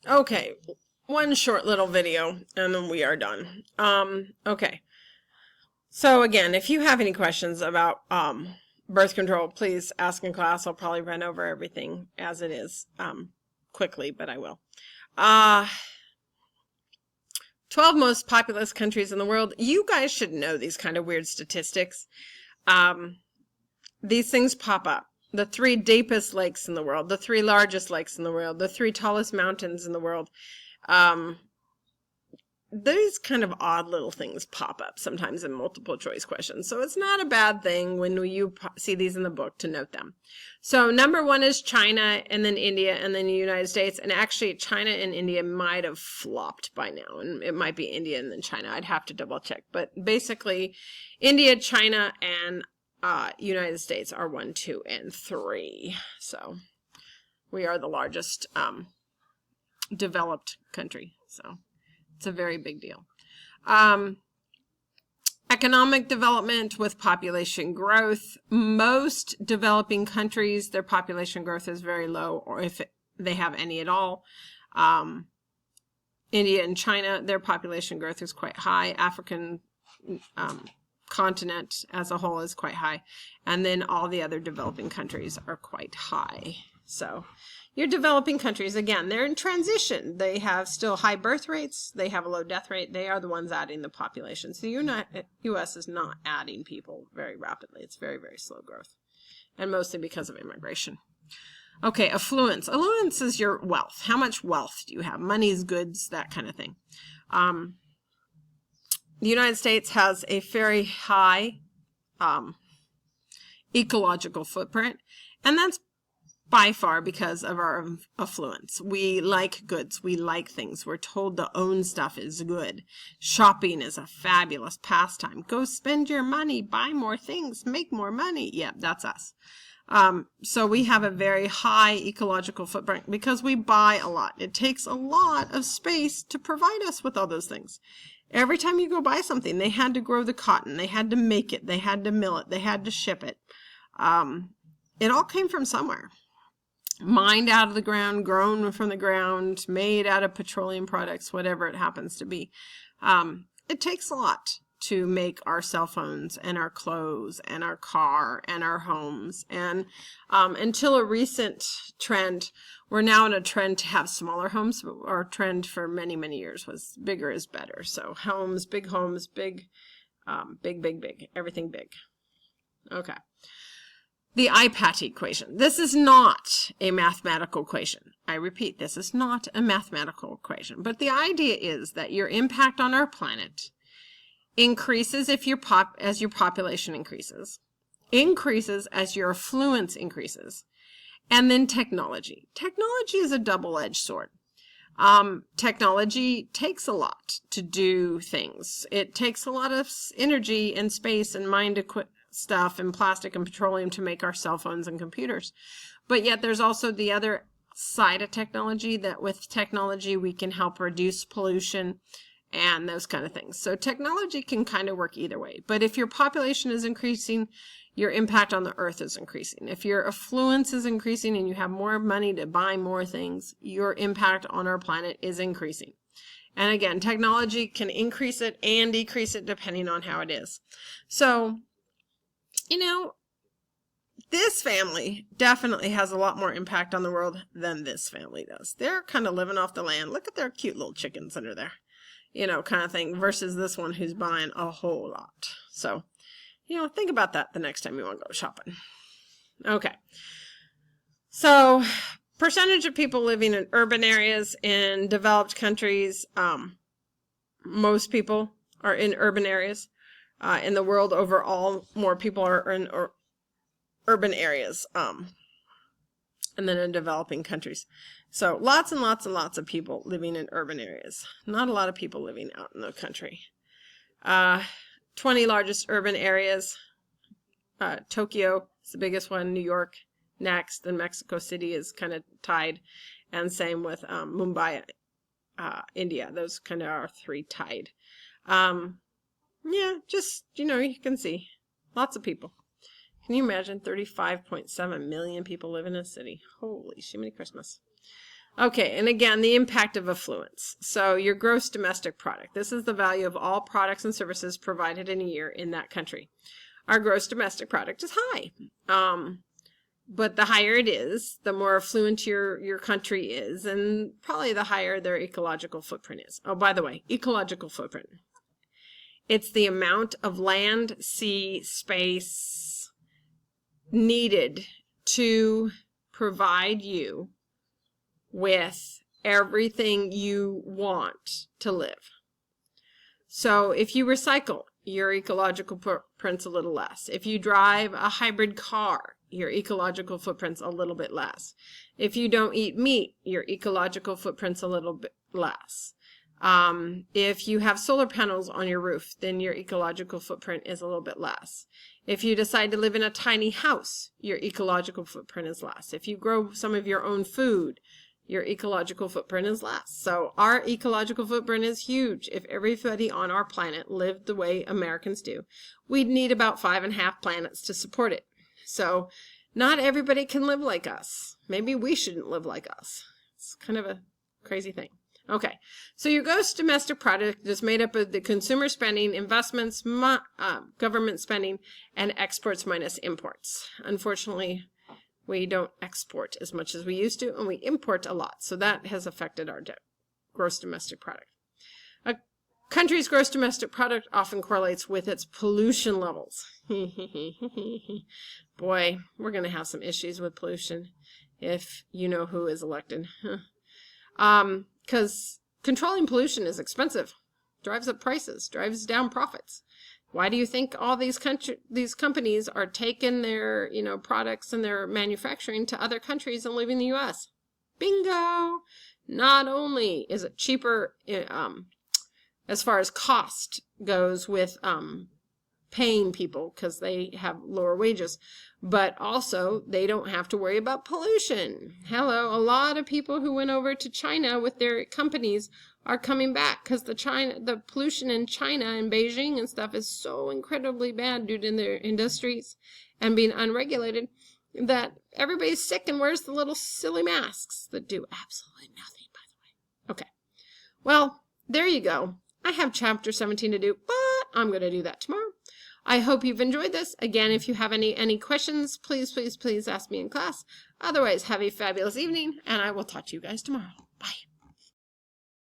Okay, one short little video and then we are done. Okay. So again, if you have any questions about birth control, please ask in class. I'll probably run over everything as it is quickly, but I will. 12 most populous countries in the world. You guys should know these kind of weird statistics. These things pop up. The 3 deepest lakes in the world, the 3 largest lakes in the world, the 3 tallest mountains in the world. These kind of odd little things pop up sometimes in multiple choice questions. So it's not a bad thing when you see these in the book to note them. So number 1 is China, and then India, and then the United States. And actually China and India might have flopped by now. And it might be India and then China. I'd have to double check. But basically India, China, and United States are 1, 2, and 3. So we are the largest developed country. So it's a very big deal. Economic development with population growth. Most developing countries, their population growth is very low, or if they have any at all. India and China, their population growth is quite high. African continent as a whole is quite high. And then all the other developing countries are quite high. So your developing countries, again, they're in transition. They have still high birth rates. They have a low death rate. They are the ones adding the population. So the U.S. is not adding people very rapidly. It's very, very slow growth, and mostly because of immigration. Okay, affluence. Affluence is your wealth. How much wealth do you have? Money's goods, that kind of thing. The United States has a very high ecological footprint, and that's by far because of our affluence. We like goods. We like things. We're told to own stuff is good. Shopping is a fabulous pastime. Go spend your money, buy more things, make more money. Yeah, that's us. So we have a very high ecological footprint because we buy a lot. It takes a lot of space to provide us with all those things. Every time you go buy something, they had to grow the cotton. They had to make it. They had to mill it. They had to ship it. It all came from somewhere. Mined out of the ground, grown from the ground, made out of petroleum products, whatever it happens to be. It takes a lot to make our cell phones and our clothes and our car and our homes. And until a recent trend, we're now in a trend to have smaller homes. Our trend for many, many years was bigger is better. So homes, big, big, everything big. Okay. The IPAT equation. This is not a mathematical equation. I repeat, this is not a mathematical equation. But the idea is that your impact on our planet increases as your population increases as your affluence increases, and then technology. Technology is a double-edged sword. Technology takes a lot to do things. It takes a lot of energy and space and mind stuff and plastic and petroleum to make our cell phones and computers. But yet there's also the other side of technology, that with technology we can help reduce pollution and those kind of things. So technology can kind of work either way. But if your population is increasing, your impact on the earth is increasing. If your affluence is increasing and you have more money to buy more things, your impact on our planet is increasing. And again, technology can increase it and decrease it depending on how it is. So, you know, this family definitely has a lot more impact on the world than this family does. They're kind of living off the land. Look at their cute little chickens under there, you know, kind of thing, versus this one who's buying a whole lot. So, you know, think about that the next time you want to go shopping. Okay. So, percentage of people living in urban areas in developed countries, most people are in urban areas. In the world overall, more people are in urban areas, and then in developing countries. So lots and lots and lots of people living in urban areas. Not a lot of people living out in the country. 20 largest urban areas. Tokyo is the biggest one. New York next. And Mexico City is kind of tied. And same with Mumbai, India. Those kind of are 3 tied. Yeah, just, you know, you can see lots of people. Can you imagine 35.7 million people live in a city? Holy shiminy Christmas. Okay, and again, the impact of affluence. So your gross domestic product. This is the value of all products and services provided in a year in that country. Our gross domestic product is high. But the higher it is, the more affluent your country is, and probably the higher their ecological footprint is. Oh, by the way, ecological footprint. It's the amount of land, sea, space needed to provide you with everything you want to live. So if you recycle, your ecological footprint's a little less. If you drive a hybrid car, your ecological footprint's a little bit less. If you don't eat meat, your ecological footprint's a little bit less. If you have solar panels on your roof, then your ecological footprint is a little bit less. If you decide to live in a tiny house, your ecological footprint is less. If you grow some of your own food, your ecological footprint is less. So our ecological footprint is huge. If everybody on our planet lived the way Americans do, we'd need about 5.5 planets to support it. So not everybody can live like us. Maybe we shouldn't live like us. It's kind of a crazy thing. Okay, so your gross domestic product is made up of the consumer spending, investments, government spending, and exports minus imports. Unfortunately, we don't export as much as we used to, and we import a lot. So that has affected our gross domestic product. A country's gross domestic product often correlates with its pollution levels. Boy, we're going to have some issues with pollution if you know who is elected. Because controlling pollution is expensive, drives up prices, drives down profits. Why do you think all these companies are taking their, products and their manufacturing to other countries and leaving the U.S.? Bingo! Not only is it cheaper as far as cost goes with paying people because they have lower wages, but also they don't have to worry about pollution. Hello, a lot of people who went over to China with their companies are coming back because the pollution in China and Beijing and stuff is so incredibly bad due to their industries and being unregulated that everybody's sick and wears the little silly masks that do absolutely nothing, by the way. Okay, well, there you go. I have chapter 17 to do, but I'm going to do that tomorrow. I hope you've enjoyed this. Again, if you have any questions, please ask me in class. Otherwise, have a fabulous evening, and I will talk to you guys tomorrow. Bye.